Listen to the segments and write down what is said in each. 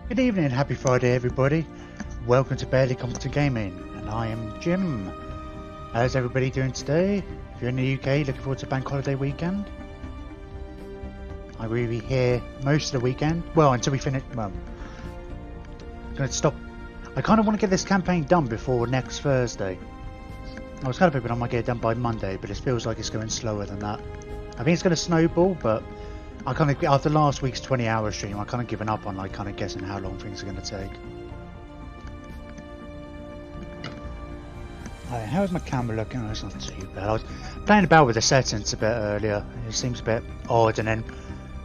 Good evening, happy Friday everybody. Welcome to Barely Competent Gaming, and I am Jim. How's everybody doing today? If you're in the UK, looking forward to bank holiday weekend. I will be here most of the weekend. Well, until we finish, well, I'm going to stop. I kind of want to get this campaign done before next Thursday. I was kind of hoping I might get it done by Monday, but it feels like it's going slower than that. I think it's going to snowball, but I kind of, after last week's 20-hour stream, I kind of given up on like kind of guessing how long things are going to take. Alright, how's my camera looking? Oh, it's not too bad. I was playing about with the settings a bit earlier. It seems a bit odd, and then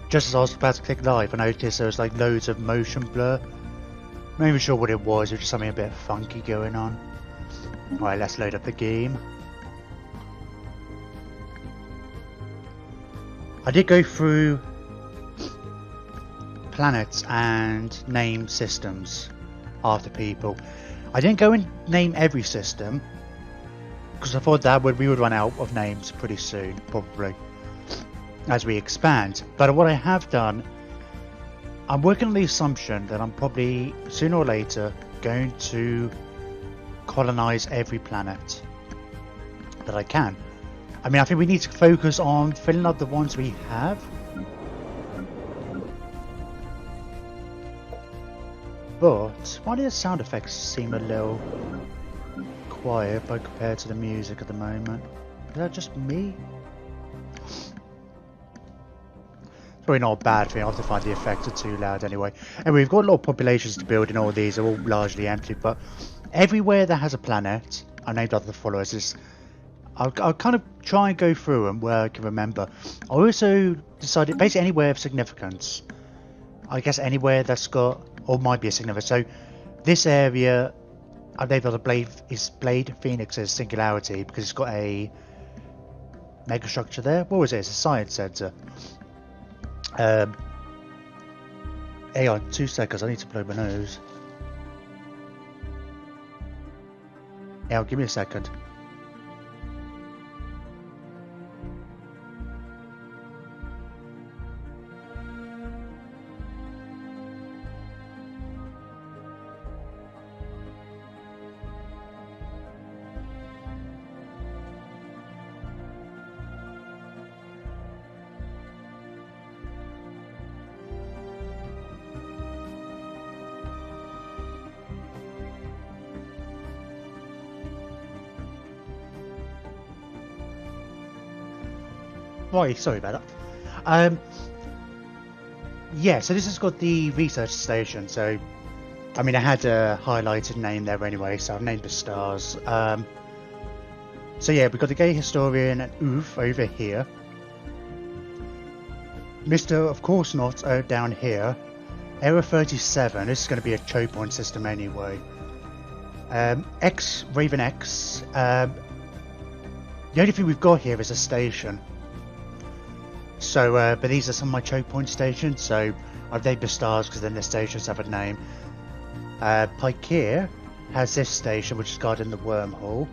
just as I was about to click live, I noticed there was like loads of motion blur. I'm not even sure what it was. It was just something a bit funky going on. Alright, let's load up the game. I did go through planets and name systems after people. I didn't go and name every system because I thought that we would run out of names pretty soon, probably, as we expand. But what I have done, I'm working on the assumption that I'm probably sooner or later going to colonize every planet that I can. I mean, I think we need to focus on filling up the ones we have. But why do the sound effects seem a little quiet by compared to the music at the moment? Is that just me? It's probably not a bad thing. I have to find the effects are too loud anyway. And we've got a lot of populations to build, and all these are all largely empty. But everywhere that has a planet, I named after the followers, is I'll kind of try and go through them where I can remember. I also decided basically anywhere of significance. I guess anywhere that's got, or might be a significance. So this area, I've named after Blade Phoenix's singularity because it's got a megastructure there. What was it? It's a science center. Hang on, 2 seconds. I need to blow my nose. Yeah, give me a second. Right, sorry about that. Yeah, so this has got the research station. So, I mean, I had a highlighted name there anyway, so I've named the stars. So yeah, we've got the gay historian and Oof over here. Mr. Of course not down here. Error 37. This is going to be a choke point system anyway. X Raven X. The only thing we've got here is a station. So, but these are some of my choke point stations, so I've named the stars because then the stations have a name. Pikir has this station, which is guarding the wormhole.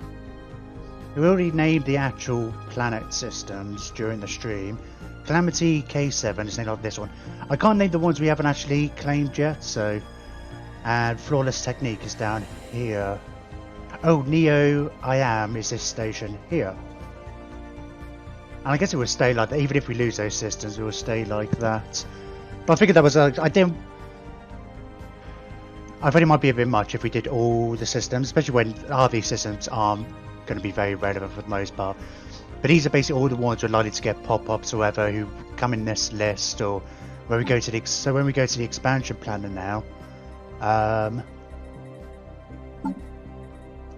We already named the actual planet systems during the stream. Calamity K7 is named after this one. I can't name the ones we haven't actually claimed yet, so... And Flawless Technique is down here. Oh, Neo I Am is this station here. And I guess it will stay like that. Even if we lose those systems, it will stay like that. But I figured that was I thought it might be a bit much if we did all the systems, especially when RV systems aren't going to be very relevant for the most part. But these are basically all the ones we're likely to get pop-ups or whatever who come in this list, or when we go to the when we go to the expansion planner now,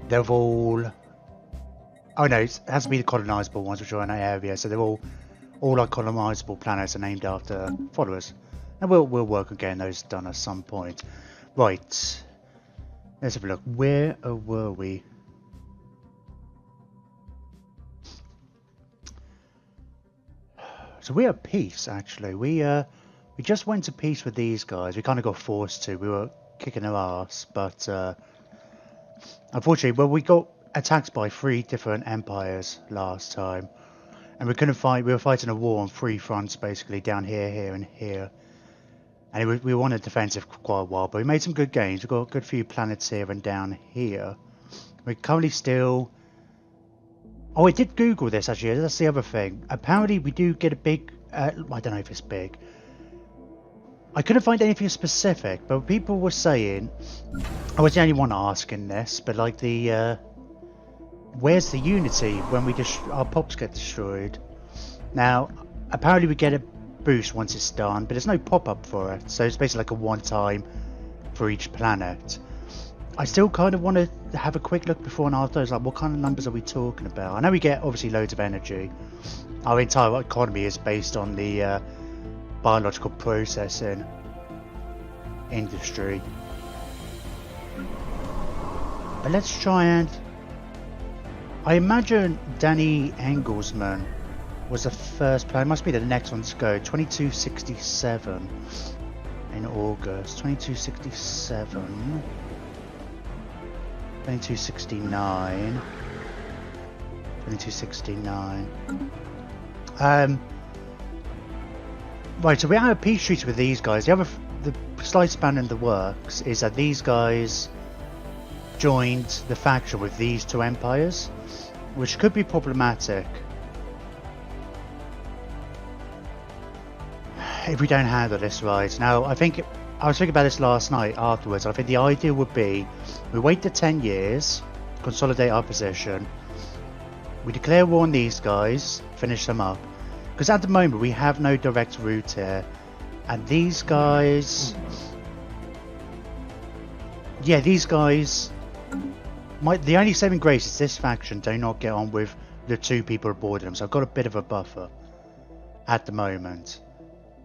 they've all. Oh no, it has to be the colonizable ones which are in that area, so they're all our colonizable planets are named after followers. And we'll work on getting those done at some point. Right. Let's have a look. Where were we? So we're at peace actually. We just went to peace with these guys. We kinda got forced to. We were kicking their ass, but unfortunately we got attacked by 3 different empires last time, and we couldn't fight. We were fighting a war on 3 fronts basically, down here, here and here. And we were on a defensive for quite a while, but we made some good gains. We've got a good few planets here and down here. We're currently still... Oh, I did Google this actually, that's the other thing. Apparently we do get a big... I don't know if it's big. I couldn't find anything specific, but people were saying... I was the only one asking this, but like the... where's the Unity when we our pops get destroyed? Now, apparently we get a boost once it's done, but there's no pop-up for it, so it's basically like a one-time for each planet. I still kind of want to have a quick look before and after. Like, what kind of numbers are we talking about? I know we get obviously loads of energy. Our entire economy is based on the biological processing industry. But let's try and... I imagine Danny Engelsman was the first player. It must be the next one to go. 2267 in August. 2267. 2269. 2269. Right, so we have a peace treaty with these guys. The slight span in the works is that these guys joined the faction with these two empires, which could be problematic if we don't handle this right. Now, I was thinking about this last night afterwards. I think the idea would be we wait the 10 years, consolidate our position, we declare war on these guys, finish them up. Because at the moment we have no direct route here, and these guys... Yeah, these guys... The only saving grace is this faction do not get on with the two people aboard them, so I've got a bit of a buffer at the moment.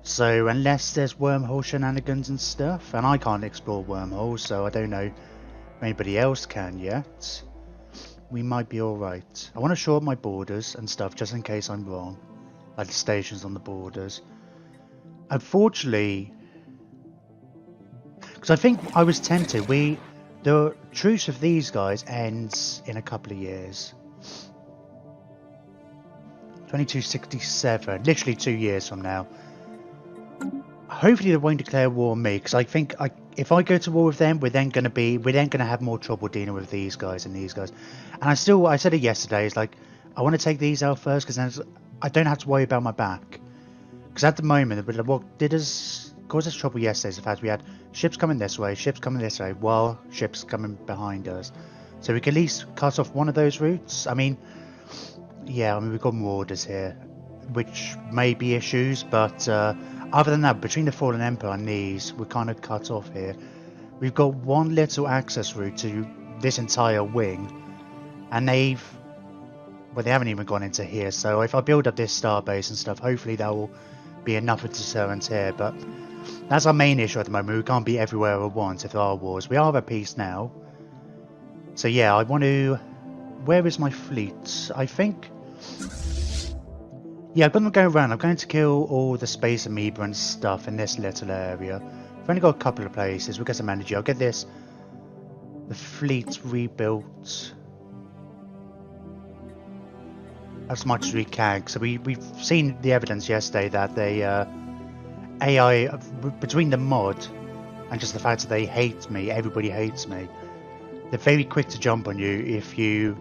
So unless there's wormhole shenanigans and stuff, and I can't explore wormholes, so I don't know if anybody else can yet, we might be alright. I want to shore up my borders and stuff just in case I'm wrong, like the stations on the borders. Unfortunately, because I think I was tempted, the truce of these guys ends in a couple of years. 2267, literally 2 years from now. Hopefully they won't declare war on me, because I think if I go to war with them, we're then going to have more trouble dealing with these guys and these guys. And I said it yesterday, it's like, I want to take these out first, because then I don't have to worry about my back. Because at the moment, what did cause us trouble yesterday is the fact we had ships coming this way, while ships coming behind us. So we can at least cut off one of those routes. I mean, yeah, we've got more orders here, which may be issues, but other than that, between the Fallen Emperor and these, we're kind of cut off here. We've got one little access route to this entire wing, and they haven't even gone into here. So if I build up this starbase and stuff, hopefully that will be enough of a deterrent here. But that's our main issue at the moment. We can't be everywhere at once if there are wars. We are at peace now. So yeah, I want to... Where is my fleet? I think... Yeah, I'm going to go around. I'm going to kill all the space amoeba and stuff in this little area. I've only got a couple of places. We'll get some energy. I'll get the fleet rebuilt as much as we can. So we've seen the evidence yesterday that they AI, between the mod and just the fact that they hate me, everybody hates me, they're very quick to jump on you if you...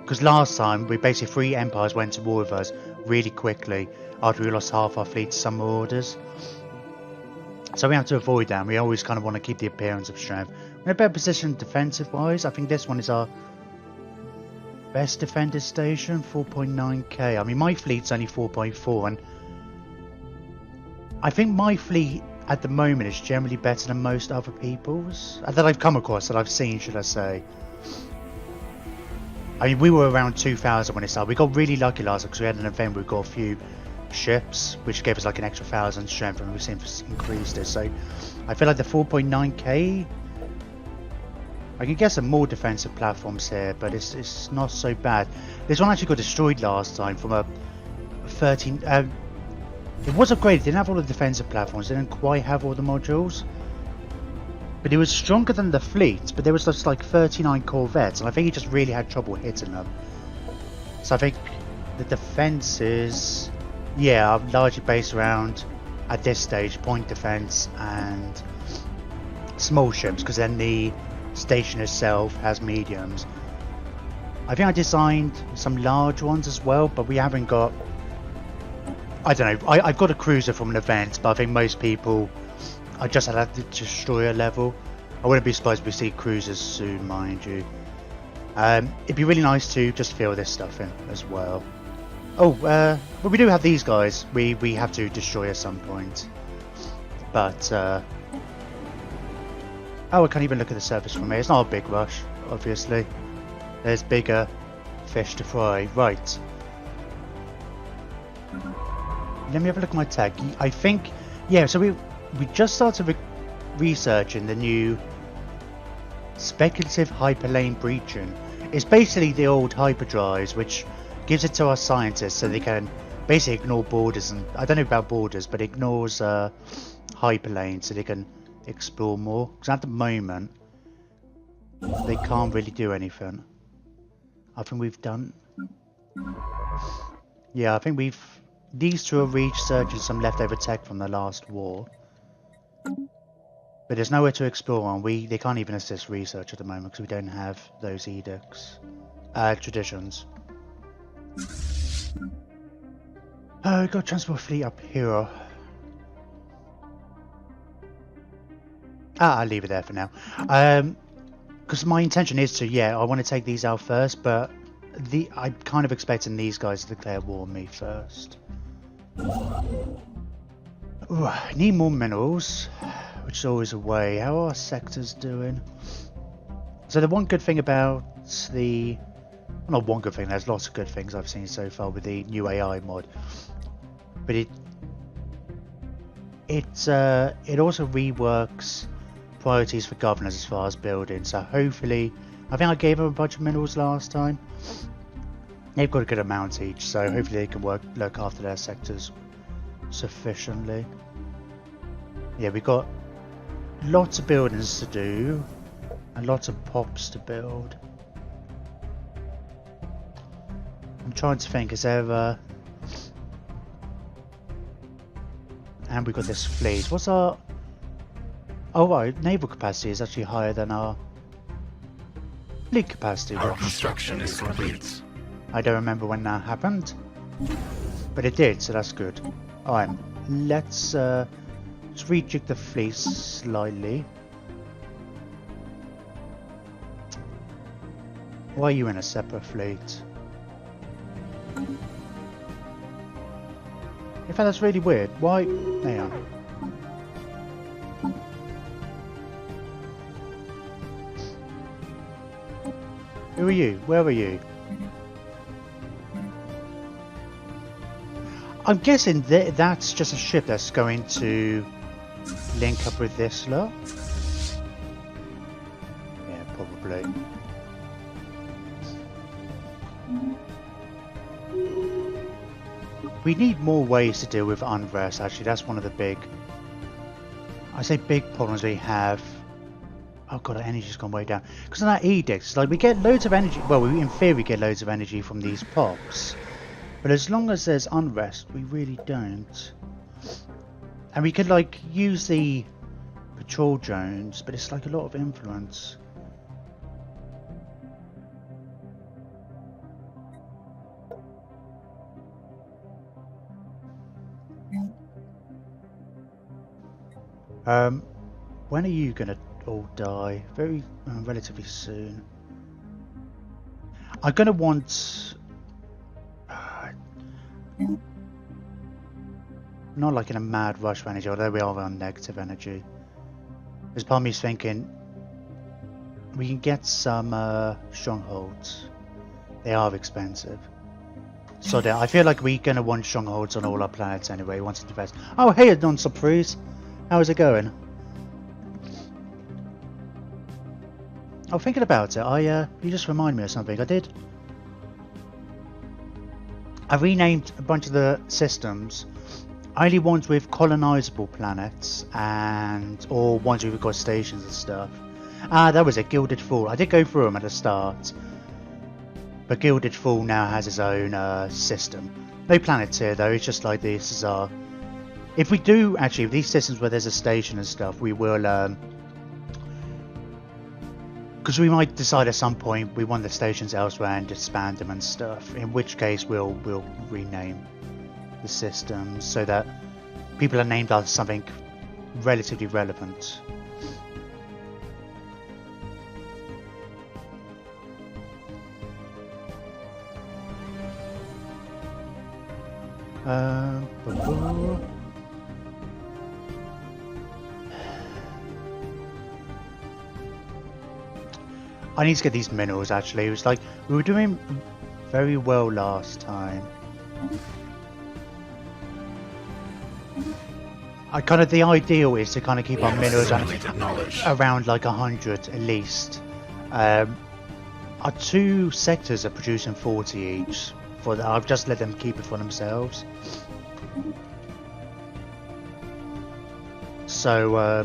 Because last time, basically 3 empires went to war with us really quickly after we lost half our fleet to summer orders. So we have to avoid that, and we always kind of want to keep the appearance of strength. We're in a better position defensive-wise. I think this one is our best defended station, 4.9k. I mean, my fleet's only 4.4, and I think my fleet at the moment is generally better than most other people's. That I've come across, that I've seen, should I say. I mean, we were around 2,000 when it started. We got really lucky last time because we had an event where we got a few ships, which gave us like an extra 1,000 strength, and we've since increased it. So I feel like the 4.9k, I can get some more defensive platforms here, but it's not so bad. This one actually got destroyed last time from a 13... it was upgraded, it didn't have all the defensive platforms, it didn't quite have all the modules. But it was stronger than the fleet, but there was just like 39 corvettes, and I think he just really had trouble hitting them. So I think the defences, yeah, are largely based around at this stage, point defense and small ships, because then the station itself has mediums. I think I designed some large ones as well, but we haven't got... I don't know, I've got a cruiser from an event, but I think most people are just at the destroyer level. I wouldn't be surprised if we see cruisers soon, mind you. It'd be really nice to just fill this stuff in as well. Oh, but we do have these guys. We have to destroy at some point. But, oh, I can't even look at the surface from here. It's not a big rush, obviously. There's bigger fish to fry. Right. Let me have a look at my tech. I think, yeah, so we just started researching the new speculative hyperlane breaching. It's basically the old hyperdrives, which gives it to our scientists so they can basically ignore borders, and I don't know about borders, but ignores hyperlanes so they can explore more. Because at the moment, they can't really do anything. I think we've done... Yeah, I think we've... These two are researching some leftover tech from the last war. But there's nowhere to explore on. They can't even assist research at the moment because we don't have those edicts. Traditions. Oh, we've got transport fleet up here. I'll leave it there for now. Because my intention is to, yeah, I want to take these out first, but I'm kind of expecting these guys to declare war on me first. Ooh, I need more minerals, which is always a way. How are our sectors doing? So the one good thing about the... Well, not one good thing, there's lots of good things I've seen so far with the new AI mod. But it also reworks priorities for governors as far as building. So hopefully, I think I gave them a bunch of minerals last time. They've got a good amount each, so hopefully they can look after their sectors sufficiently. Yeah, we've got lots of buildings to do and lots of pops to build. I'm trying to think, is there and we've got this fleet. What's our... Oh right, naval capacity is actually higher than our fleet capacity. Our construction is complete. I don't remember when that happened, but it did, so that's good. Alright, let's rejig the fleet slightly. Why are you in a separate fleet? In fact, that's really weird. Why? There you are. Who are you? Where are you? I'm guessing that's just a ship that's going to link up with this lot. Yeah, probably. We need more ways to deal with unrest, actually. That's one of the big... I say big problems we have. Oh god, our energy's gone way down. Because of that edict, it's like we get loads of energy... Well, in theory we get loads of energy from these pops. But as long as there's unrest, we really don't. And we could, like, use the patrol drones, but it's like a lot of influence. When are you gonna all die? Very relatively soon. I'm gonna want not like in a mad rush of energy, although we are on negative energy. There's part of me thinking we can get some strongholds. They are expensive. So I feel like we're gonna want strongholds on all our planets anyway once it defends. Oh hey, non-surprise. How's it going? Oh, thinking about it, you just remind me of something. I renamed a bunch of the systems. Only ones with colonizable planets or ones where we've got stations and stuff. That was a Gilded Fool. I did go through them at the start. But Gilded Fool now has its own system. No planets here though, it's just like this is our If we do, actually, these systems where there's a station and stuff, we will, because we might decide at some point we want the stations elsewhere and expand them and stuff, in which case we'll rename the systems so that people are named after something relatively relevant. I need to get these minerals actually. It was like we were doing very well last time. The ideal is to kind of keep our minerals around like 100 at least. Our 2 sectors are producing 40 each. I've just let them keep it for themselves. So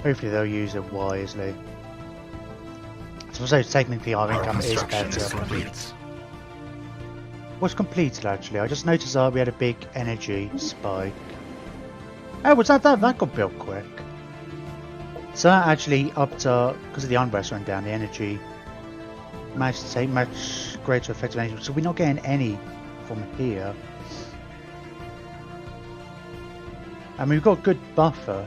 hopefully they'll use it wisely. So technically our income is better. What's completed actually? I just noticed that we had a big energy spike. Oh, was that got built quick. So that actually upped our, because of the unrest went down, the energy managed to take much greater effect of energy. So we're not getting any from here. I mean, we've got a good buffer.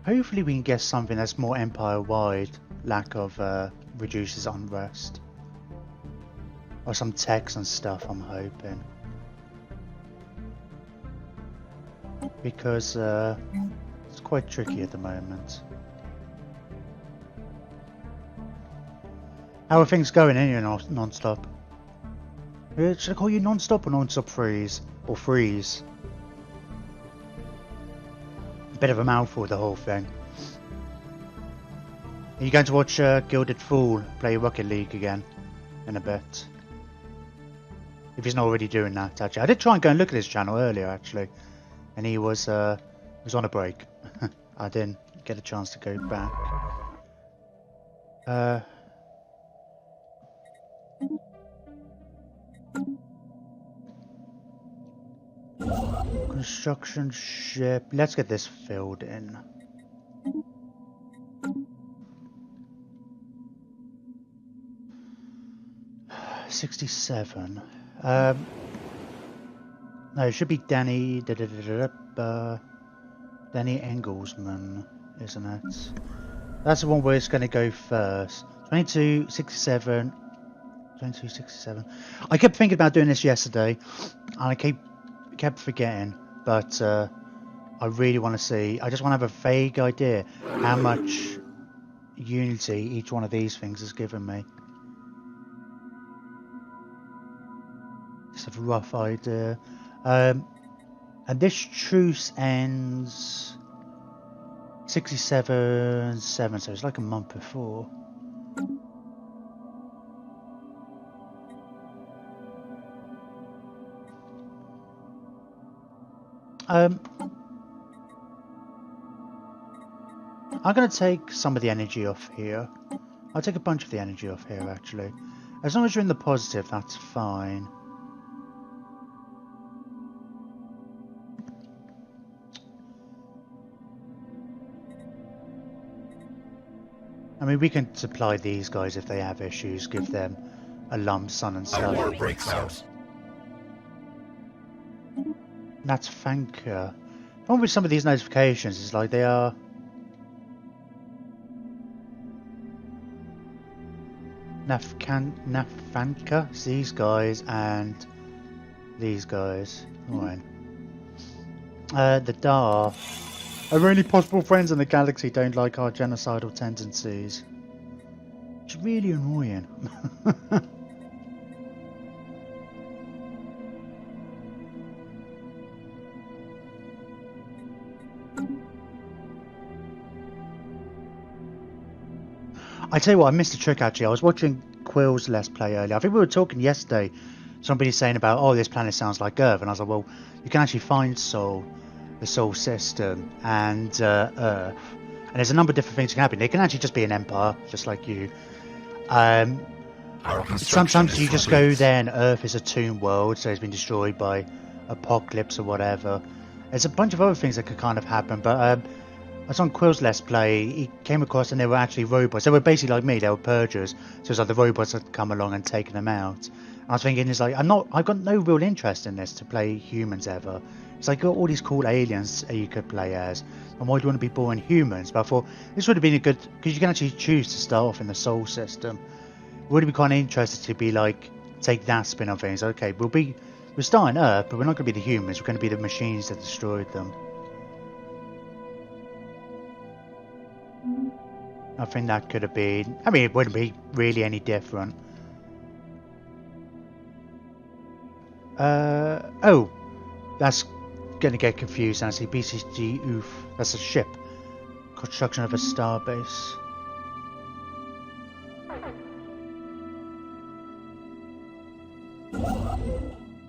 Hopefully we can get something that's more empire-wide, lack of reduces unrest. Or some techs and stuff, I'm hoping. Because it's quite tricky at the moment. How are things going in here non-stop? Should I call you non-stop or non-stop freeze? Or freeze? Bit of a mouthful, the whole thing. Are you going to watch Gilded Fool play Rocket League again in a bit? If he's not already doing that, actually. I did try and go and look at his channel earlier, actually. And he was on a break. I didn't get a chance to go back. Construction ship. Let's get this filled in. $67. No, it should be Danny. Danny Engelsman, isn't it? That's the one where it's going to go first. 2267. 2267. I kept thinking about doing this yesterday, and I kept forgetting. But I really want to see. I just want to have a vague idea how much unity each one of these things has given me. Just a rough idea. And this truce ends 67/7, so it's like a month before. I'm going to take some of the energy off here. I'll take a bunch of the energy off here, actually. As long as you're in the positive, that's fine. I mean, we can supply these guys if they have issues, give them a lump sum and stuff. War breaks out. That's Fanka. The problem with some of these notifications is like they are... Nafanka, it's these guys and these guys. Alright. The Dar. Our only possible friends in the galaxy don't like our genocidal tendencies. It's really annoying. I tell you what, I missed a trick actually. I was watching Quill's Let's Play earlier. I think we were talking yesterday. Somebody saying about, oh, this planet sounds like Earth. And I was like, well, you can actually find Sol, the Sol system, and Earth. And there's a number of different things that can happen. They can actually just be an empire, just like you. Sometimes you just go there and Earth is a tomb world, so it's been destroyed by apocalypse or whatever. There's a bunch of other things that could kind of happen, but I was on Quill's Let's Play, he came across and they were actually robots. They were basically like me, they were purgers. So it's like the robots had come along and taken them out. And I was thinking, it's like, I've got no real interest in this to play humans ever. It's like, you've got all these cool aliens you could play as. And why do you want to be boring humans? But I thought, this would have been a good, because you can actually choose to start off in the Sol system. It would be kind of interesting to be like, take that spin on things. Okay, we're starting Earth, but we're not going to be the humans, we're going to be the machines that destroyed them. I think that could have been, I mean, it wouldn't be really any different. Oh, that's going to get confused. I see BCG Oof. That's a ship. Construction of a starbase.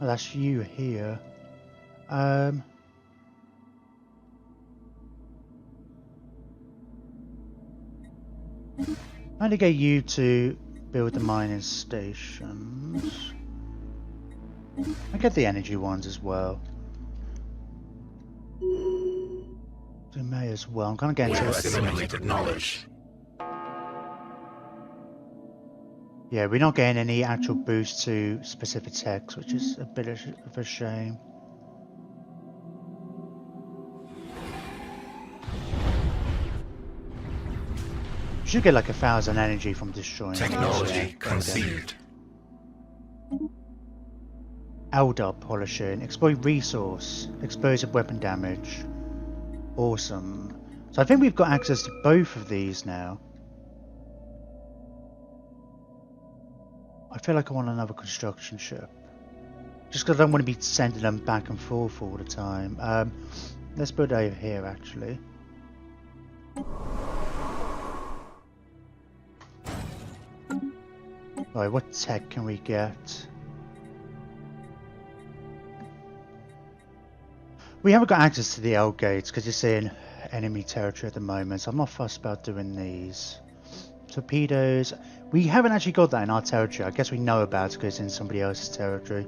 Oh, that's you here. I'm going to get you to build the mining stations. I get the energy ones as well. We may as well. I'm kind of getting to assimilated knowledge. Yeah, we're not getting any actual boost to specific techs, which is a bit of a shame. You should get like 1,000 energy from destroying technology conceived. Eldar polishing, exploit resource, explosive weapon damage. Awesome. So I think we've got access to both of these now. I feel like I want another construction ship. Just because I don't want to be sending them back and forth all the time. Let's build over here actually. Right, what tech can we get? We haven't got access to the L gates because it's in enemy territory at the moment, so I'm not fussed about doing these. Torpedoes. We haven't actually got that in our territory. I guess we know about it because it's in somebody else's territory.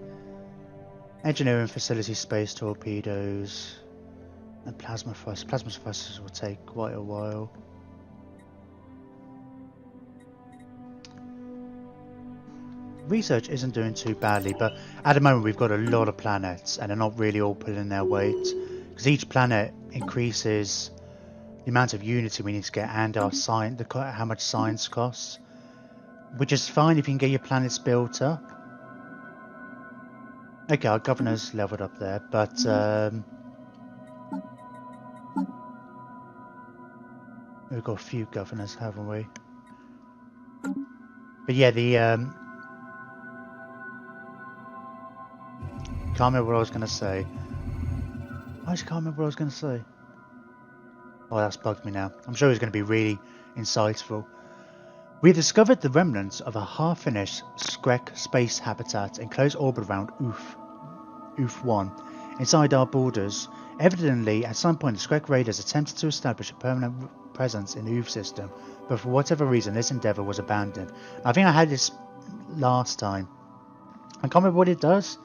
Engineering facility, space torpedoes, and plasma thrusters. Plasma thrusters will take quite a while. Research isn't doing too badly, but at the moment we've got a lot of planets and they're not really all pulling their weight because each planet increases the amount of unity we need to get and our science, how much science costs, which is fine if you can get your planets built up. Okay, our governor's leveled up there, but we've got a few governors, haven't we? But yeah, the can't remember what I was going to say. I just can't remember what I was going to say. Oh, that's bugged me now. I'm sure it's going to be really insightful. We discovered the remnants of a half-finished Skrek space habitat in close orbit around Oof 1, inside our borders. Evidently, at some point, the Skrek raiders attempted to establish a permanent presence in the Oof system, but for whatever reason, this endeavour was abandoned. I think I had this last time. I can't remember what it does.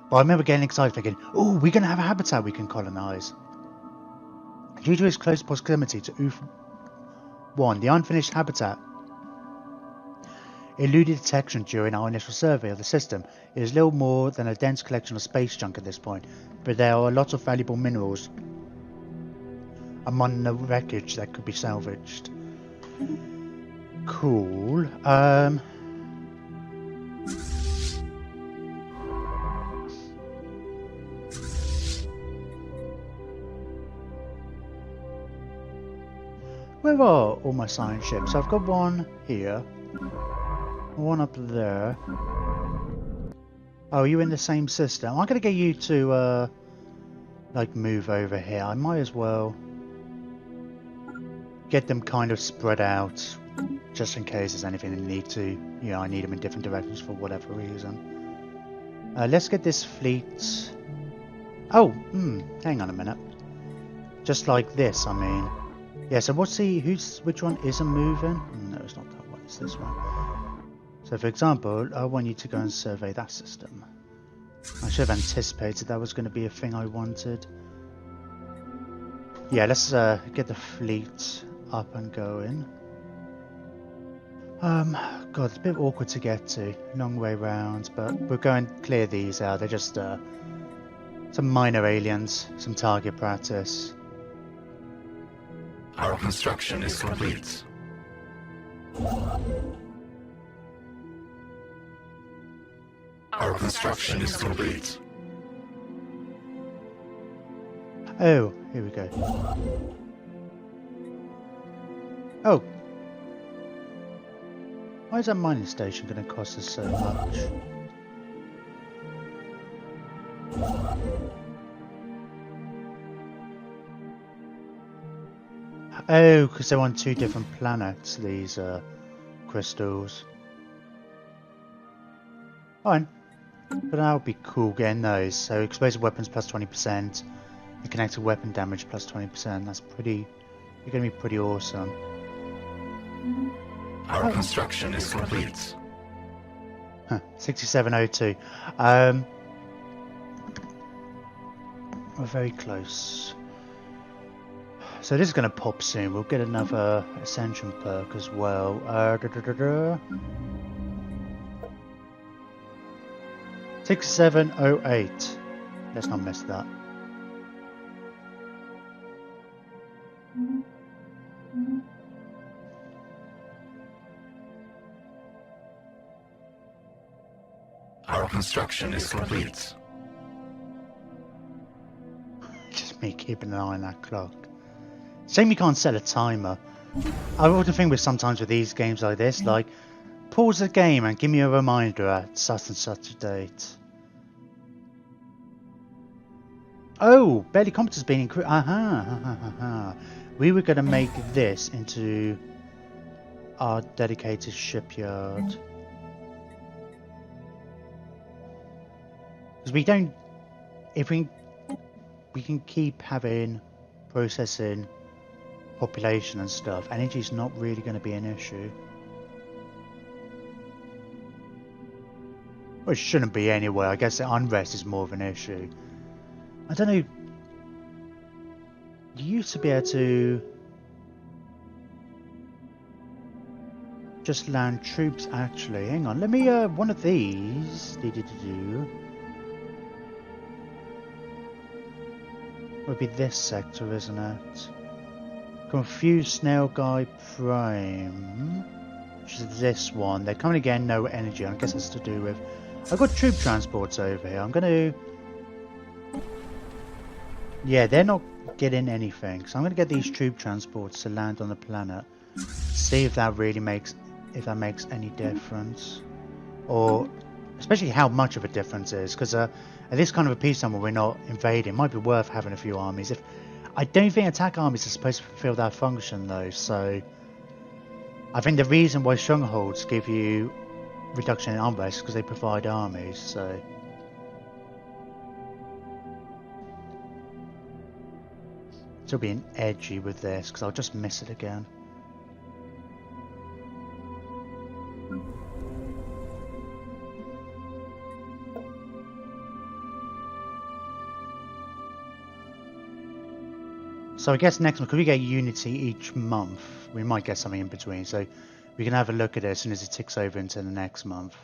But I remember getting excited thinking, oh, we're going to have a habitat we can colonise. Due to its close proximity to Oof 1, the unfinished habitat eluded detection during our initial survey of the system. It is little more than a dense collection of space junk at this point, but there are a lot of valuable minerals among the wreckage that could be salvaged. Cool. Where are all my science ships? I've got one here, one up there. Oh, you're in the same system. I'm going to get you to, like, move over here. I might as well get them kind of spread out, just in case there's anything they need to, you know, I need them in different directions for whatever reason. Let's get this fleet. Oh, hang on a minute. Just like this, I mean. Yeah, so what's the... which one isn't moving? No, it's not that one, it's this one. So for example, I want you to go and survey that system. I should have anticipated that was going to be a thing I wanted. Yeah, let's get the fleet up and going. God, it's a bit awkward to get to. Long way round, but we're going to clear these out. They're just some minor aliens, some target practice. Our construction is complete. Our construction is complete. Oh, here we go. Oh. Why is that mining station going to cost us so much? Oh, because they're on 2 different planets, these crystals. Fine. But that would be cool getting those. So explosive weapons plus 20%, and connected weapon damage plus 20%. That's pretty... You're going to be pretty awesome. Our construction is complete. 6702. We're very close. So this is going to pop soon. We'll get another Ascension perk as well. 6708. Let's not miss that. Our construction is complete. Just me keeping an eye on that clock. Shame you can't set a timer. I often think with sometimes with these games like this, like, pause the game and give me a reminder at such and such a date. Oh, Barely Competent's been increased. Aha. We were going to make this into our dedicated shipyard. Because we don't... If we can keep having processing population and stuff, energy's not really going to be an issue. Well, it shouldn't be anyway. I guess the unrest is more of an issue. I don't know. You used to be able to just land troops actually. Hang on, let me one of these would be this sector, isn't it? Confused Snail Guy Prime, which is this one. They're coming again, no energy. I guess it's to do with... I've got troop transports over here. I'm going to... Yeah, they're not getting anything. So I'm going to get these troop transports to land on the planet. See if that really makes... If that makes any difference. Or... Especially how much of a difference it is. Because at this kind of a peacetime where we're not invading, it might be worth having a few armies. I don't think attack armies are supposed to fulfill that function though, so... I think the reason why strongholds give you reduction in unrest is because they provide armies, so... Still being edgy with this, because I'll just miss it again. So I guess next month, because we get Unity each month, we might get something in between, so we can have a look at it as soon as it ticks over into the next month.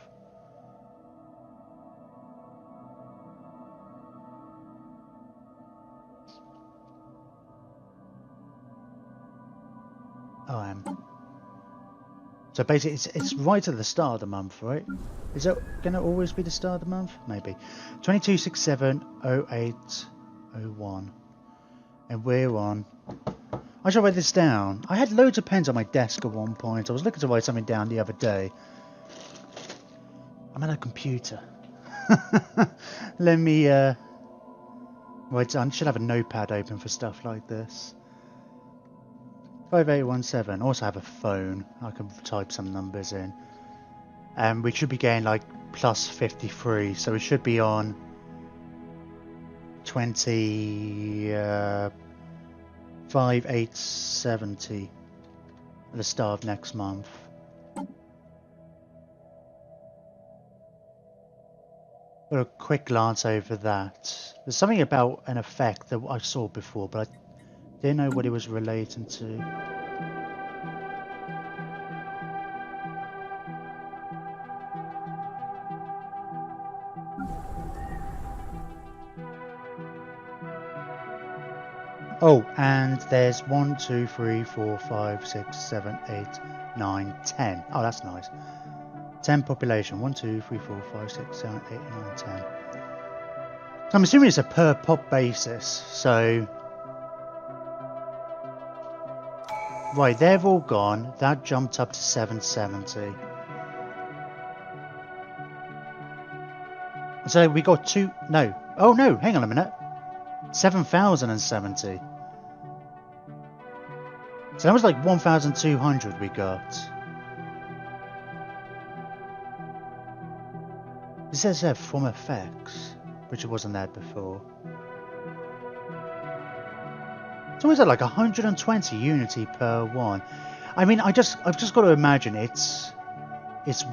So basically, it's right at the start of the month, right? Is it going to always be the start of the month? Maybe. 22670801. And we're on... I should write this down. I had loads of pens on my desk at one point. I was looking to write something down the other day. I'm at a computer. Let me write down. I should have a notepad open for stuff like this. 5817. Also have a phone. I can type some numbers in. And we should be getting like plus 53. So we should be on 20... 5,870 at the start of next month. Got a quick glance over that. There's something about an effect that I saw before, but I didn't know what it was relating to. Oh, and there's 1, 2, 3, 4, 5, 6, 7, 8, 9, 10. Oh, that's nice. 10 population. 1, 2, 3, 4, 5, 6, 7, 8, 9, 10. I'm assuming it's a per pop basis, so... Right, they've all gone. That jumped up to 770. So we got two... No. Oh, no. Hang on a minute. 7,070. So that was like 1,200 we got. It says there from effects, which it wasn't there before. It's always at like 120 unity per one. I mean, I've just got to imagine it's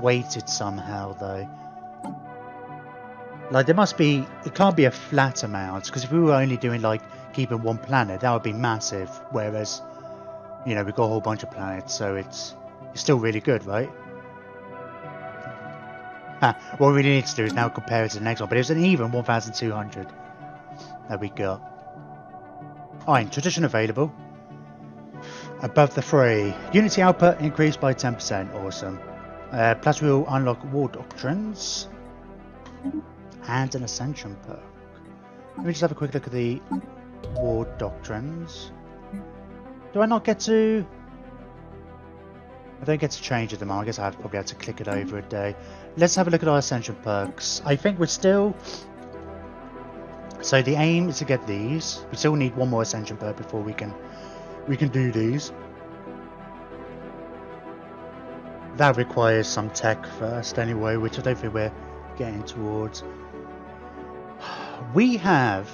weighted somehow though. Like there must be, it can't be a flat amount, because if we were only doing like keeping one planet, that would be massive. Whereas, you know, we've got a whole bunch of planets, so it's still really good, right? What we really need to do is now compare it to the next one, but it was an even 1,200 that we got. Alright, tradition available. Above the 3. Unity output increased by 10%, awesome. Plus we'll unlock war doctrines. And an ascension perk. Let me just have a quick look at the war doctrines. Do I not get to... I don't get to change it them. I guess I probably have to click it over a day. Let's have a look at our ascension perks. I think we're still... So the aim is to get these. We still need one more ascension perk before we can do these. That requires some tech first anyway, which I don't think we're getting towards. We have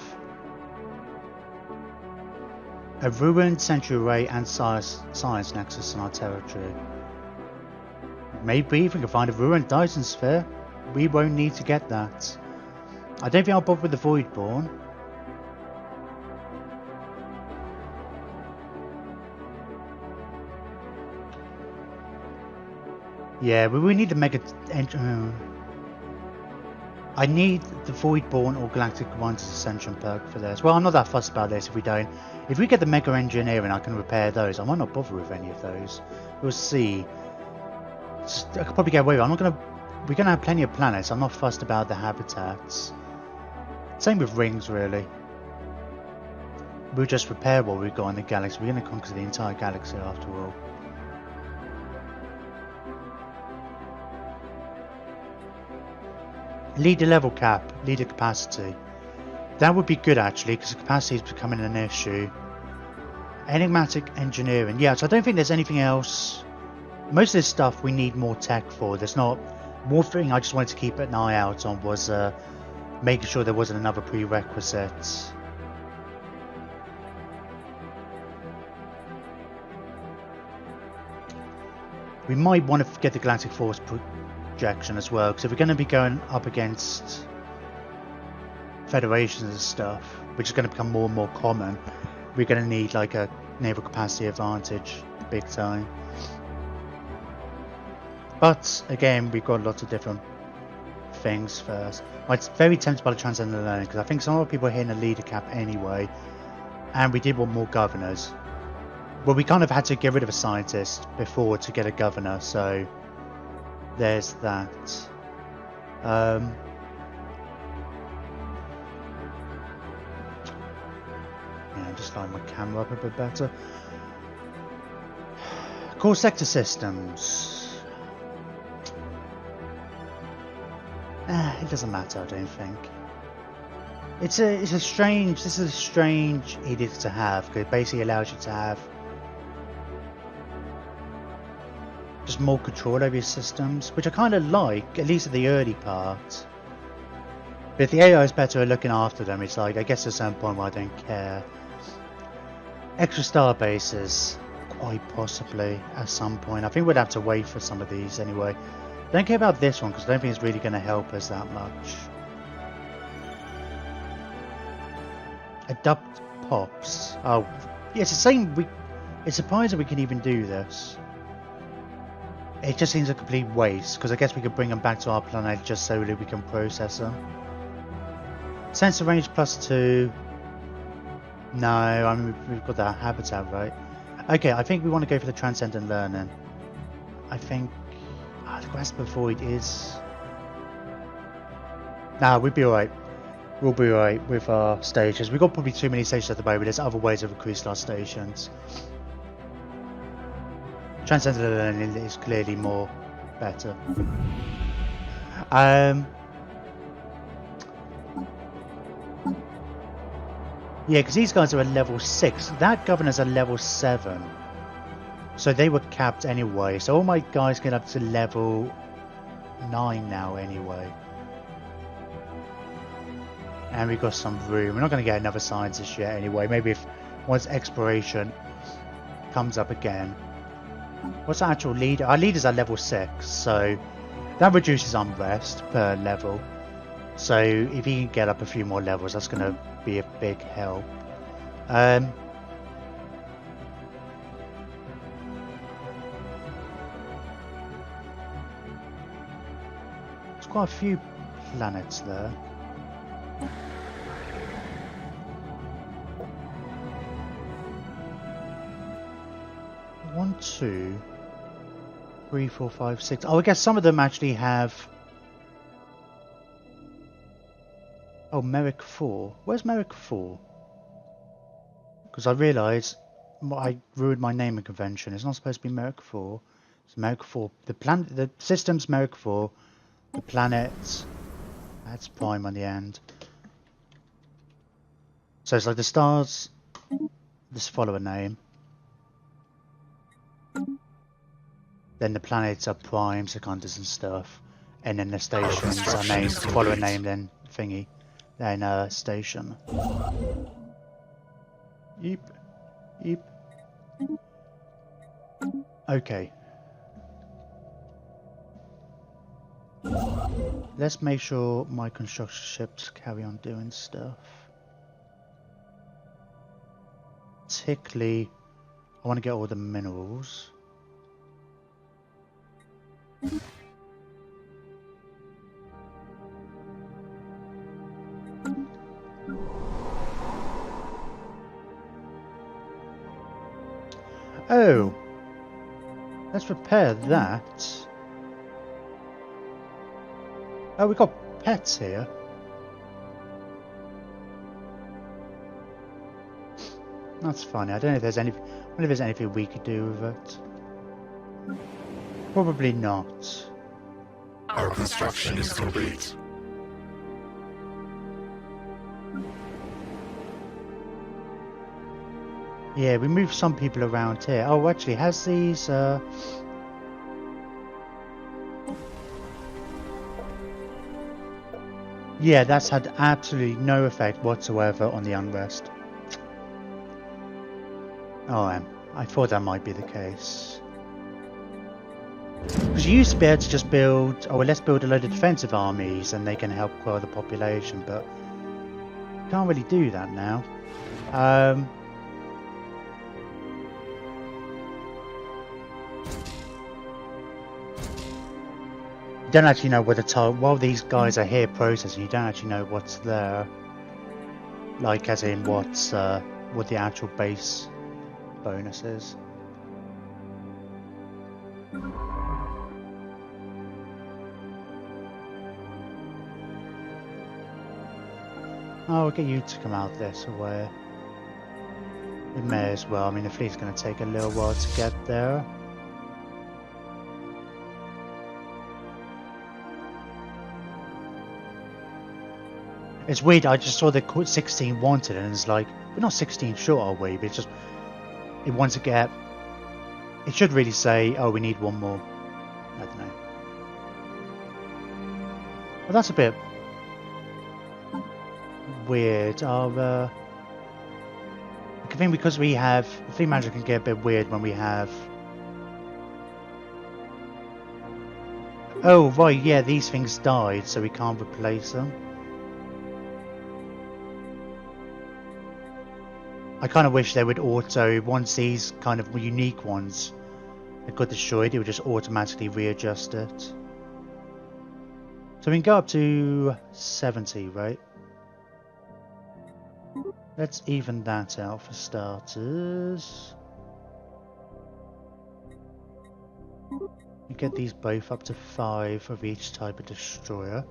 a ruined Century Array and Science Nexus in our territory. Maybe if we can find a ruined Dyson Sphere, we won't need to get that. I don't think I'll bother with the Voidborn. Yeah, we need to make a... I need the Voidborn or Galactic Commander's Ascension perk for this. Well, I'm not that fussed about this if we don't. If we get the Mega Engineering, I can repair those. I might not bother with any of those. We'll see. I could probably get away with it. I'm not gonna... We're gonna have plenty of planets. I'm not fussed about the habitats. Same with rings, really. We'll just repair what we've got in the galaxy. We're gonna conquer the entire galaxy after all. Leader level cap, leader capacity. That would be good actually, because capacity is becoming an issue. Enigmatic engineering. Yeah, so I don't think there's anything else. Most of this stuff we need more tech for. There's not... One thing I just wanted to keep an eye out on was making sure there wasn't another prerequisite. We might want to get the Galactic Force projection as well, because if we're going to be going up against federations and stuff, which is going to become more and more common, we're going to need like a naval capacity advantage big time. But again, we've got lots of different things first. I'm very tempted by the transcendent learning, because I think some of the people are hitting a leader cap anyway, and we did want more governors. Well, we kind of had to get rid of a scientist before to get a governor, so there's that. Yeah, just line my camera up a bit better. Core sector systems. It doesn't matter, I don't think. This is a strange edict to have, because it basically allows you to have just more control over your systems, which I kind of like, at least at the early part. But if the AI is better at looking after them, it's like, I guess at a certain point where I don't care. Extra star bases, quite possibly at some point. I think we'd have to wait for some of these anyway. Don't care about this one because I don't think it's really going to help us that much. Adopt pops. Oh, yeah, it's the same. It's surprising we can even do this. It just seems a complete waste because I guess we could bring them back to our planet just so that we can process them. Sensor range +2. No, I mean we've got that habitat right. Okay, I think we want to go for the transcendent learning. I think the grasp of void is. Nah, we'd be alright. We'll be alright with our stations. We've got probably too many stations at the moment. There's other ways of increasing our stations. Transcendent learning is clearly more better. Yeah, because these guys are at level 6. That governor's at level 7. So they were capped anyway. So all my guys get up to level 9 now anyway. And we've got some room. We're not going to get another scientist yet anyway. Maybe if once exploration comes up again. What's our actual leader? Our leader's at level 6. So that reduces unrest per level. So if he can get up a few more levels, that's going to be a big help. There's quite a few planets there. 1, 2, 3, 4, 5, 6. Oh, I guess some of them actually have. Oh, Merrick 4. Where's Merrick 4? Because I realised I ruined my naming convention. It's not supposed to be Merrick 4. It's Merrick 4. The planet, the system's Merrick 4. The planet, that's Prime on the end. So it's like the stars just follow a name. Then the planets are Prime, Secundus and stuff. And then the stations are named, follow a name, then thingy. Then station. Yeep. Yeep. Okay. Let's make sure my construction ships carry on doing stuff. Particularly, I want to get all the minerals. Oh, let's repair that. Oh, we got pets here. That's funny. I don't know if there's any. I wonder if there's anything we could do with it. Probably not. Our construction is complete. Yeah, we moved some people around here. Oh, actually, has these... Yeah, that's had absolutely no effect whatsoever on the unrest. Oh, I thought that might be the case. Because you used to be able to just build... Oh, well, let's build a load of defensive armies and they can help grow the population, but... You can't really do that now. You don't actually know what the target. While these guys are here processing, you don't actually know what's there. Like, as in what's what the actual base bonus is. Oh, we'll get you to come out this way. We may as well. I mean, the fleet's going to take a little while to get there. It's weird, I just saw the 16 wanted and it's like, we're not 16 short, are we? But it's just, it wants to get, it should really say, oh, we need one more. I don't know. Well, that's a bit weird. Our think because we have... Fleet Manager can get a bit weird when we have... Oh, right, yeah, these things died, so we can't replace them. I kind of wish they would auto, once these kind of unique ones had got destroyed, it would just automatically readjust it. So we can go up to 70, right? Let's even that out for starters. We get these both up to 5 of each type of destroyer.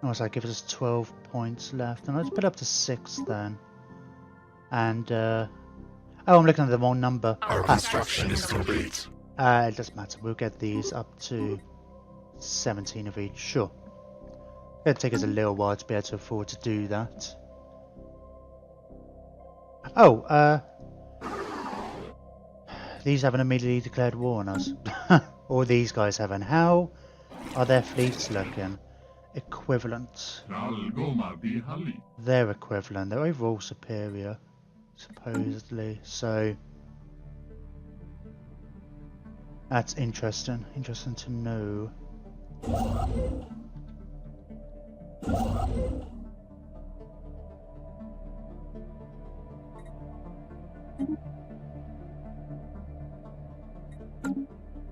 Oh, so that gives us 12 points left. And let's put up to 6 then. And, oh, I'm looking at the wrong number. Our construction is complete. It doesn't matter. We'll get these up to 17 of each. Sure. It'll take us a little while to be able to afford to do that. Oh, these haven't immediately declared war on us. Or these guys haven't. How are their fleets looking? Equivalent. They're equivalent. They're overall superior, supposedly. So that's interesting. Interesting to know.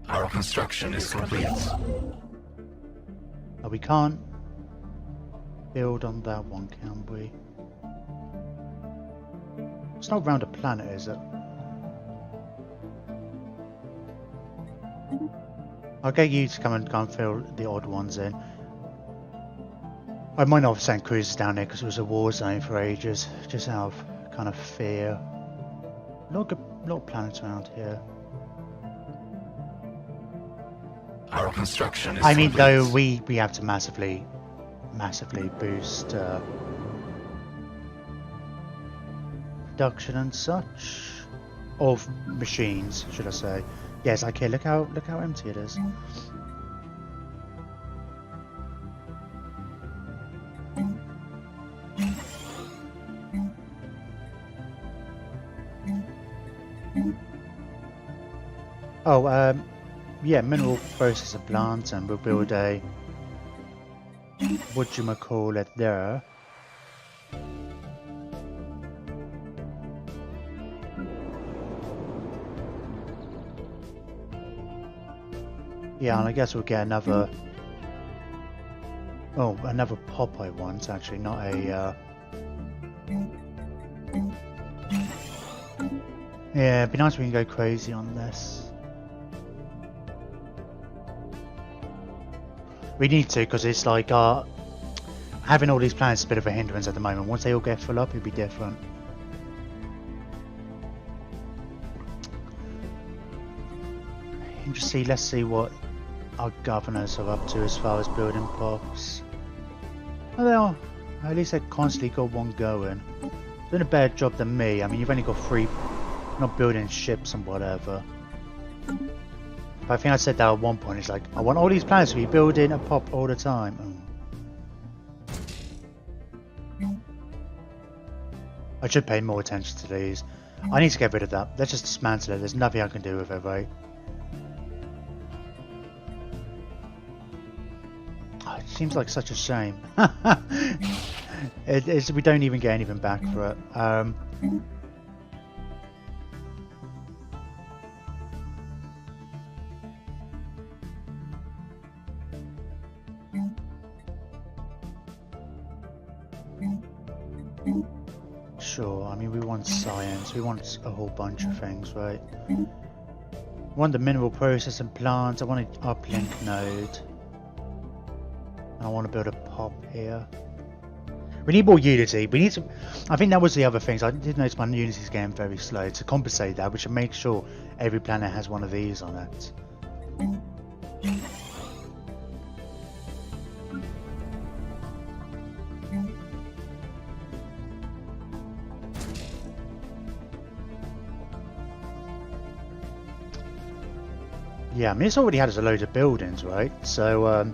Our construction is complete. Oh, we can't build on that one, can we? It's not around a planet, is it? I'll get you to come and fill the odd ones in. I might not have sent cruisers down there because it was a war zone for ages, just out of kind of fear. A lot of planets around here. Our construction is I mean, complete. though, we have to massively boost production and such of machines, should I say? Yes, okay. Look how empty it is. Oh, yeah, mineral processor plant, and we'll build a whatchamacallit there. Yeah, and I guess we'll get another. Oh, another pop I want, actually, not a. Yeah, it'd be nice if we can go crazy on this. We need to, because it's like having all these planets is a bit of a hindrance at the moment. Once they all get full up, it'll be different. Interesting. Let's see what our governors are up to as far as building pops. Oh, they are. At least they've constantly got one going. Doing a better job than me. I mean, you've only got 3, not building ships and whatever. But I think I said that at one point. It's like, I want all these planets to be building a pop all the time. Oh. I should pay more attention to these. I need to get rid of that. Let's just dismantle it. There's nothing I can do with it, right? Oh, it seems like such a shame. We don't even get anything back for it. Sure, I mean, we want science, we want a whole bunch of things, right? We want the mineral processing plant, I want an uplink node. And I want to build a pop here. We need more Unity, we need to... I think that was the other things, I did notice my Unity's getting very slow. To compensate that, we should make sure every planet has one of these on it. Yeah, I mean, it's already had us a load of buildings, right? So,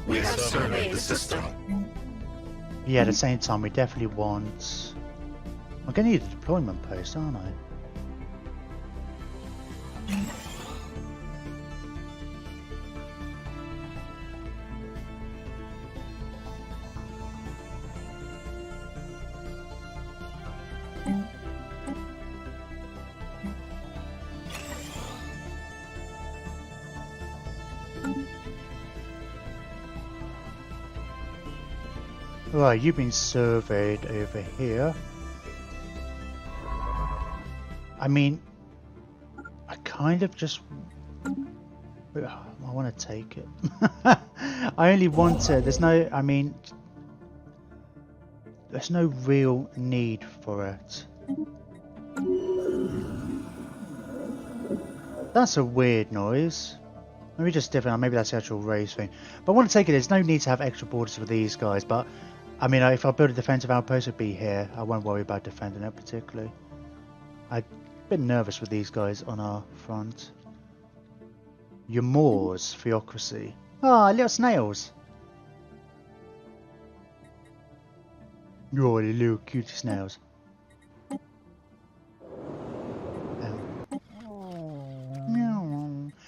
we have surveyed the system. Yeah, at the same time, we definitely want... I'm going to need a deployment post, aren't I? Right, you've been surveyed over here. I mean, I kind of just... I want to take it. I only want it. There's no... I mean... There's no real need for it. That's a weird noise. Maybe just different. Maybe that's the actual race thing. But I want to take it. There's no need to have extra borders for these guys. But I mean, if I build a defensive outpost, it'd be here. I won't worry about defending it particularly. I'm a bit nervous with these guys on our front. Your Moors, Theocracy. Ah, little snails. Oh, the little cutie snails.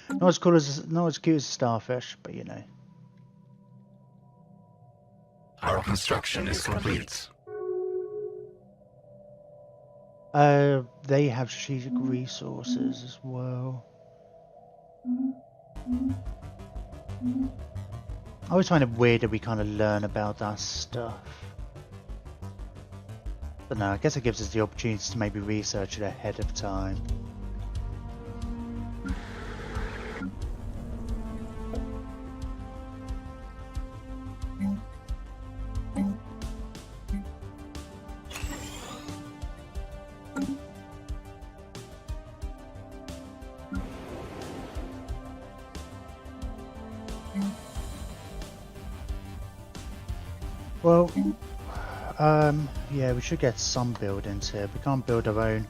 Not as cool as, not as cute as a starfish, but you know. Our construction is complete. They have strategic resources as well. I always find it weird that we kind of learn about that stuff. But no, I guess it gives us the opportunity to maybe research it ahead of time. Well, yeah, we should get some buildings here. We can't build our own.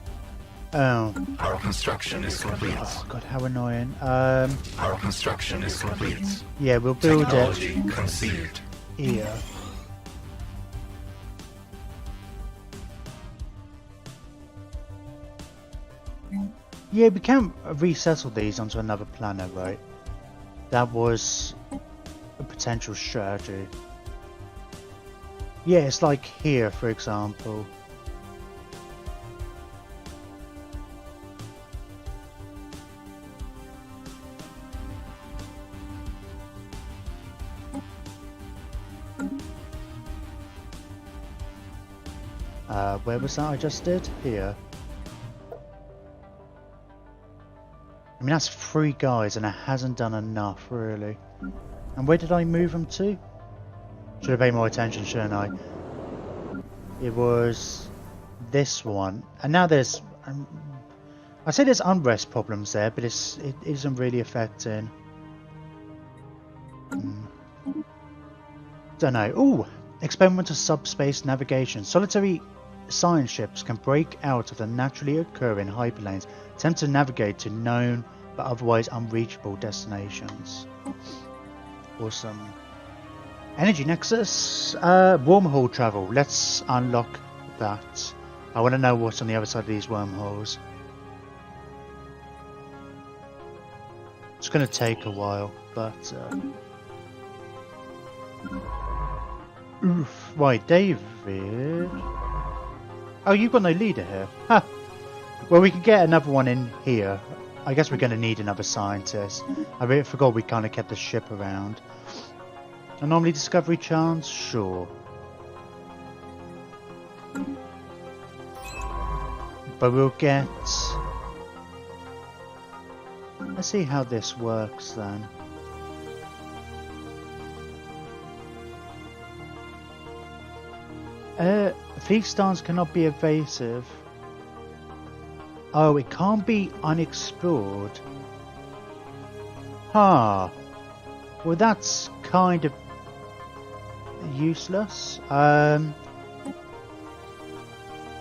Oh. Our construction is complete. Oh god, how annoying. Our construction is complete. Yeah, we'll build Technology it conceived. here. Yeah, we can resettle these onto another planet, right? That was a potential strategy. Yeah, it's like here, for example. Where was that I just did? Here. I mean, that's 3 guys and it hasn't done enough, really. And where did I move them to? Should have paid more attention, shouldn't I? It was this one. And now there's... I say there's unrest problems there, but it isn't really affecting... Don't know. Ooh! Experimental subspace navigation. Solitary science ships can break out of the naturally occurring hyperlanes, attempt to navigate to known but otherwise unreachable destinations. Awesome. Energy Nexus, wormhole travel. Let's unlock that. I want to know what's on the other side of these wormholes. It's going to take a while, but... Oof. Right, David... Oh, you've got no leader here. Huh. Well, we can get another one in here. I guess we're going to need another scientist. I really forgot we kind of kept the ship around. Anomaly discovery chance? Sure. But we'll get... Let's see how this works then. Fleet stance cannot be evasive. Oh, it can't be unexplored. Huh. Well, that's kind of useless. Oh,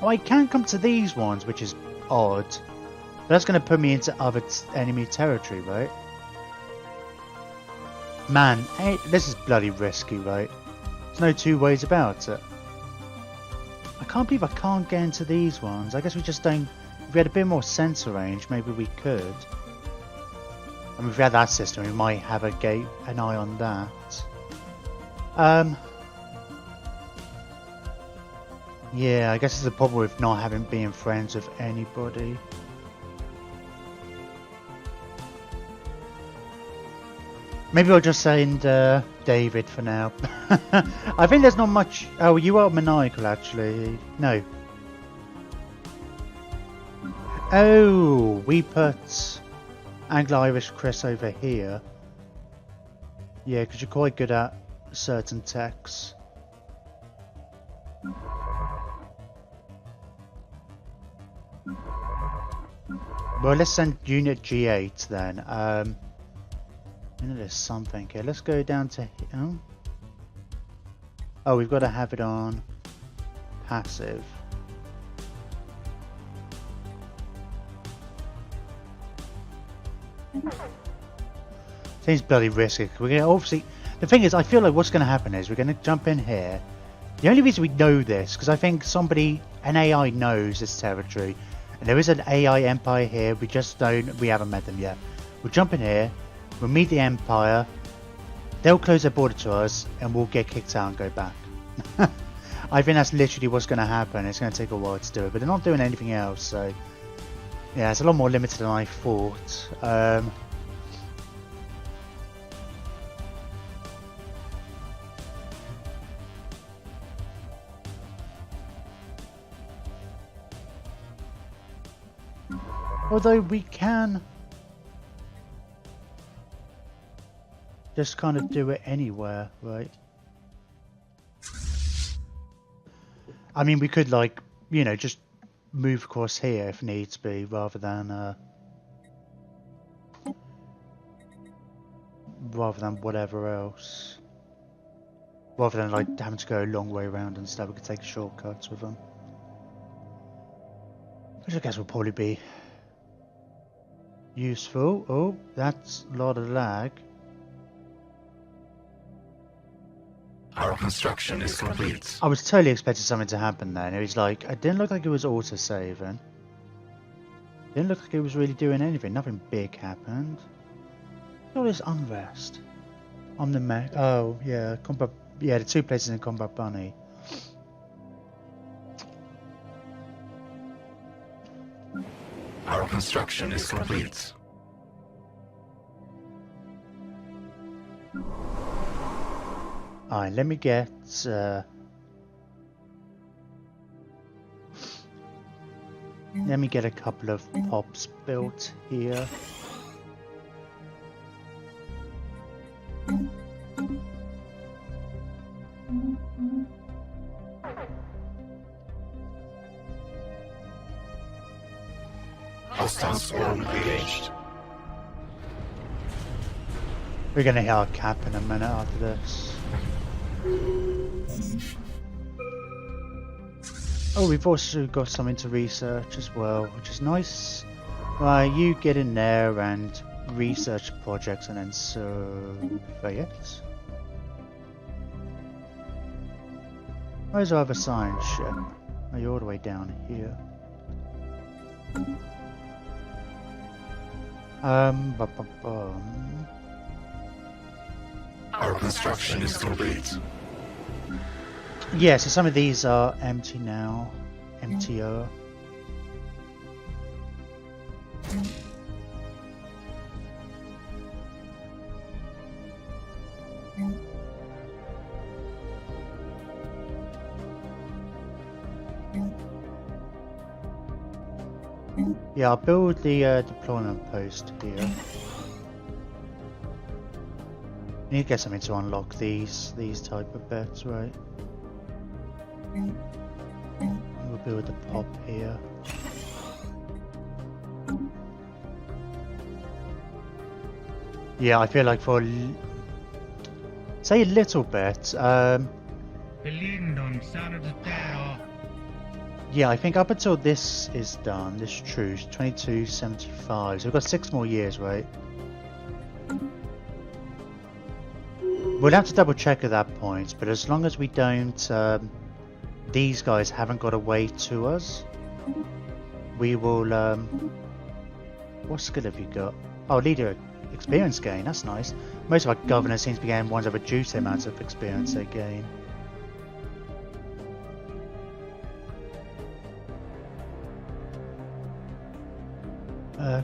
I can come to these ones, which is odd. But that's going to put me into other enemy territory, right? Man, this is bloody risky, right? There's no 2 ways about it. I can't believe I can't get into these ones. I guess we just don't... If we had a bit more sensor range, maybe we could. I mean, if we had that system, we might have an eye on that. Yeah, I guess it's the problem with not having been friends with anybody. Maybe I'll just send David for now. I think there's not much... Oh, you are maniacal, actually. No. Oh, we put Anglo-Irish Chris over here. Yeah, because you're quite good at certain techs. Well, let's send Unit G8 then. You know, there's something here. Let's go down to... Oh, we've got to have it on passive. Seems bloody risky. We're gonna obviously... The thing is, I feel like what's going to happen is we're going to jump in here. The only reason we know this, because I think an AI knows this territory. And there is an AI empire here, we haven't met them yet. We'll jump in here, we'll meet the empire, they'll close their border to us, and we'll get kicked out and go back. I think that's literally what's going to happen. It's going to take a while to do it, but they're not doing anything else, so... Yeah, it's a lot more limited than I thought. Although we can just kind of do it anywhere, right? I mean, we could, like, you know, just move across here if needs be, rather than whatever else. Rather than, like, having to go a long way around and stuff, we could take shortcuts with them. Which I guess will probably be useful. Oh, that's a lot of lag. Our construction is complete. I was totally expecting something to happen then. It was like, it didn't look like it was auto-saving. Didn't look like it was really doing anything. Nothing big happened. All this unrest. On the mech. Oh, yeah. Combat. Yeah, the two places in Combat Bunny. Our construction is complete. Alright, let me get a couple of pops built here. Hostile swarm engaged. We're gonna hit our cap in a minute after this. Oh, we've also got something to research as well, which is nice. Right, you get in there and research projects and then survey it. Where's our other science ship? Oh, you're all the way down here. Our construction is complete. Yeah, so some of these are empty now. Emptier. Yeah, I'll build the deployment post here. You need to get something to unlock these type of bits, right? We'll build the pop here. Yeah, I feel like for say a little bit. Yeah, I think up until this is done, this truce, 2275. So we've got 6 more years, right? We'll have to double check at that point, but as long as we don't these guys haven't got away to us, we will, what skill have you got? Oh, leader experience gain, that's nice. Most of our governors seem to be getting ones that reduce the amounts of experience they gain.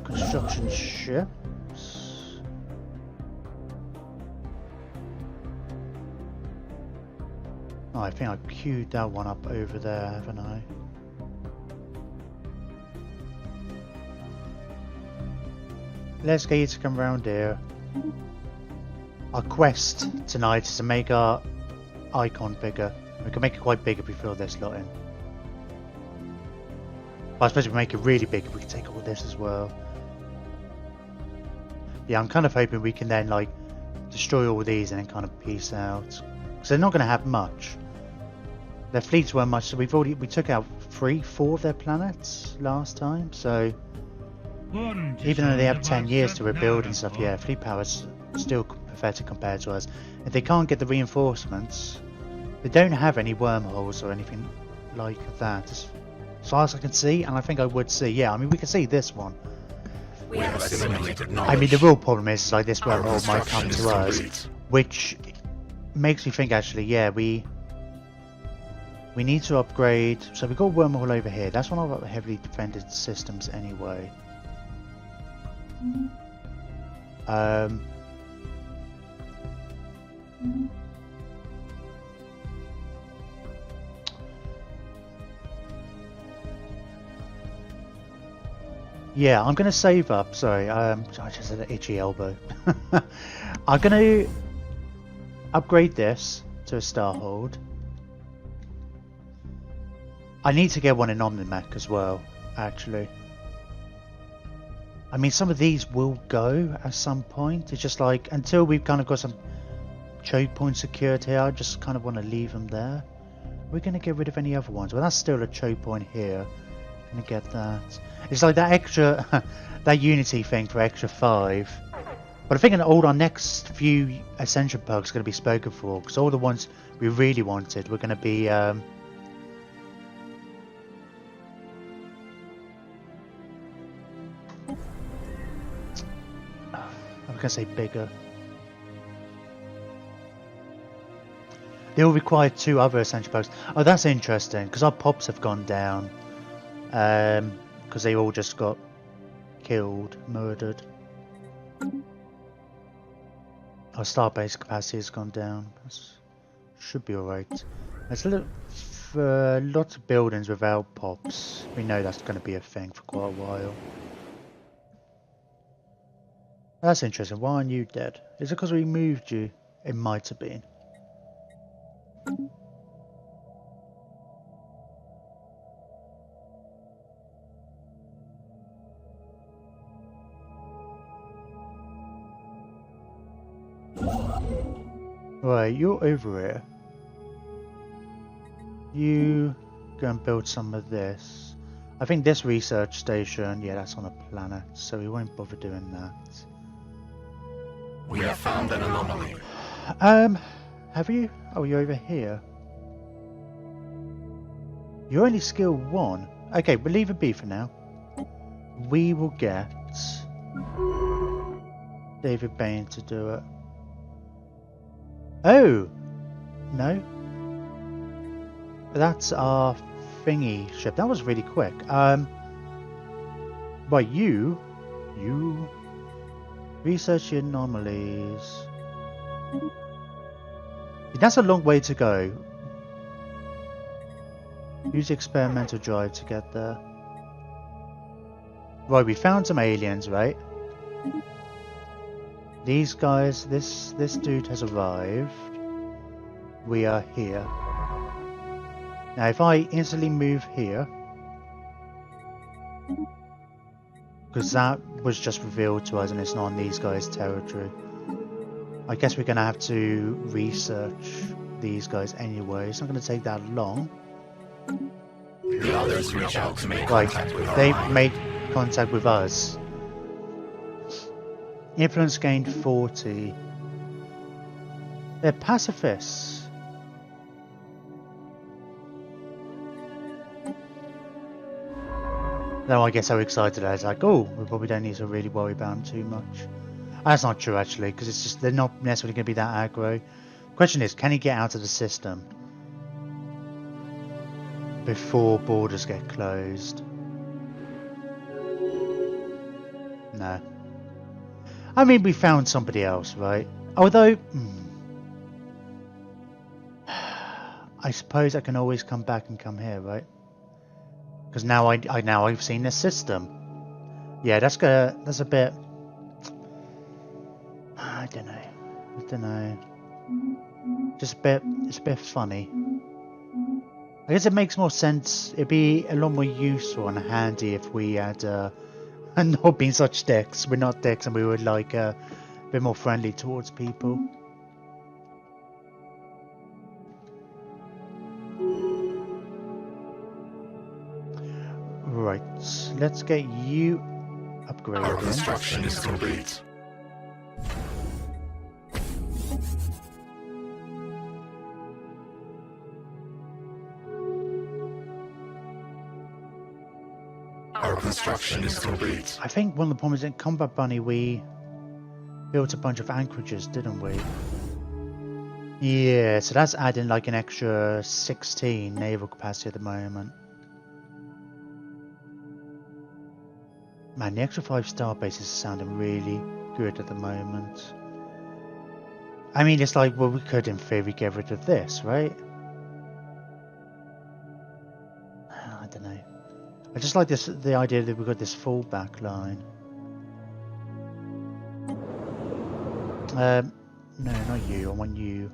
Construction ships. Oh, I think I queued that one up over there, haven't I? Let's get you to come around here. Our quest tonight is to make our icon bigger. We can make it quite big if we fill this lot in. But I suppose we make it really big if we can take all this as well. Yeah, I'm kind of hoping we can then like destroy all these and then kind of peace out. Because they're not going to have much. Their fleets weren't much, so we took out 4 of their planets last time, so even though they have 10 years to rebuild and stuff, yeah, fleet power's still pathetic compared to us. If they can't get the reinforcements, they don't have any wormholes or anything like that, as far as I can see, and I think I would see, yeah, I mean, we can see this one. We have assimilated knowledge. I mean, the real problem is, like, this wormhole might come to us, which makes me think, actually, yeah, we need to upgrade. So we've got a wormhole over here. That's one of our heavily defended systems anyway. Yeah, I'm going to save up. Sorry, I just had an itchy elbow. I'm going to upgrade this to a Starhold. I need to get one in Omnimac as well, actually. I mean, some of these will go at some point. It's just like, until we've kind of got some choke point secured here, I just kind of want to leave them there. We're going to get rid of any other ones. Well, that's still a choke point here. Going to get that. It's like that extra, that Unity thing for extra 5. But I think in all our next few Ascension perks are going to be spoken for. Because all the ones we really wanted were going to be... I'm going to say bigger. They all require 2 other Ascension perks. Oh, that's interesting. Because our pops have gone down. Because they all just got killed, murdered. Our starbase capacity has gone down. That's, should be alright. There's lots of buildings without pops. We know that's going to be a thing for quite a while. That's interesting. Why aren't you dead? Is it because we moved you? It might have been. Right, you're over here. You go and build some of this. I think this research station, yeah, that's on a planet, so we won't bother doing that. We have found an anomaly. Have you? Oh, you're over here. You're only skill 1. Okay, we'll leave it be for now. We will get David Bain to do it. Oh! No. That's our thingy ship. That was really quick. Right, you research the anomalies. That's a long way to go. Use experimental drive to get there. Right, we found some aliens, right? These guys, this dude has arrived. We are here. Now if I instantly move here, because that was just revealed to us and it's not on these guys' territory, I guess we're going to have to research these guys anyway. It's not going to take that long. The others reach out to make Right, contact with they've our made contact with us. Influence gained 40. They're pacifists. Then I get so excited I was like, oh, we probably don't need to really worry about them too much. That's not true actually, because it's just they're not necessarily going to be that aggro. Question is, can he get out of the system before borders get closed? No. I mean, we found somebody else, right? Although, I suppose I can always come back and come here, right? Because now I've seen this system. Yeah, that's a bit. I don't know. Just a bit. It's a bit funny. I guess it makes more sense. It'd be a lot more useful and handy if we had not been such dicks. We're not dicks, and we were like a bit more friendly towards people. Right, let's get you upgraded. Our construction is complete. Our construction is complete. I think one of the problems in Combat Bunny, we built a bunch of anchorages, didn't we? Yeah, so that's adding like an extra 16 naval capacity at the moment. Man, the extra 5 star bases are sounding really good at the moment. I mean, it's like, well, we could in theory get rid of this, right? I don't know. I just like the idea that we've got this fallback line. No, not you. I want you.